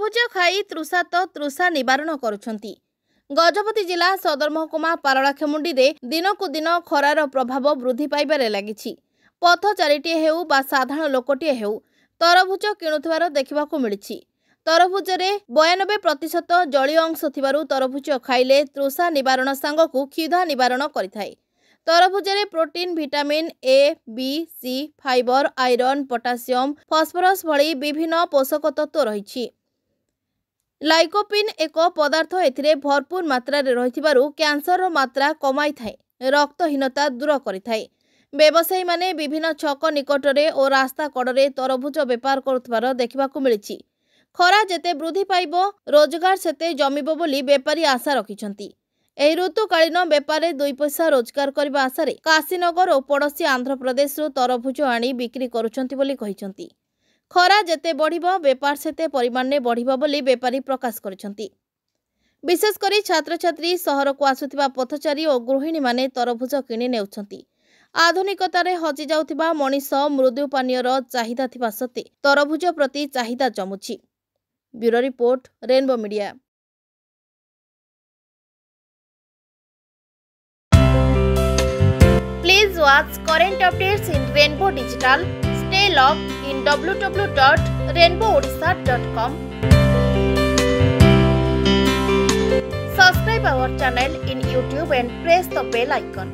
तरभुज खाई तृषा निवारण करुछंती। गजपति जिला सदर महकुमा पारଳାଖେମୁଣ୍ଡି दिनकु दिन खरार प्रभाव वृद्धि पाइबारे लागिछि। पथचारीटे हेउ बा साधारण लोकटे हेउ तरभुज किणुथिबार देखिबाकु मिलिछि। तरभुजरे 92% जलीय अंश थिबारु तरभुज खाइले तृषा निवारण सांगकु क्षुधा निवारण करिथाय। तरभुजरे protein, vitamin A, B, C, fibre, iron, potassium, phosphorus भली विभिन्न पोषक तत्व रहिछि। लाइकोपिन एक पदार्थ एथिरे भरपूर मात्रा रहिथिबारु कैंसर मात्रा कमाई थाए, रक्तहीनता दूर करिथाय। व्यवसायी माने विभिन्न छक निकटरे और रास्ता कड़े तरभुज बेपार करुथिबार देखिबाकु मिलिछि। खरा जेते वृद्धि पाइब रोजगार सेते जमिब बोली बेपारी आशा रखिछंती। एही ऋतुकालीन बेपारे 2 पैसा रोजगार करबा आशारे काशीनगर और पड़ोसी आंध्र प्रदेश तरभुज आनी बिक्री करुछंती बोली कहिछंती। खरा जेते बढ़िब बेपार सेते परिमाण में बढ़िब बोली बेपारी प्रकाश करिछंती। विशेषकर छात्र छात्री सहर को आसुथिबा पथचारी और गृहिणी माने तरभुज किणी नेउछंती। आधुनिकतारे हजि जाउथिबा मनीष मृदु पानीयर चाहिदा थिबा सत्ते तरभुज प्रति चाहिदा जमुछि। Bureau report, rainbow media. Please watch current updates in Rainbow Digital. Stay logged in www.rainbowodisha.com. Subscribe our channel in YouTube and press the bell icon.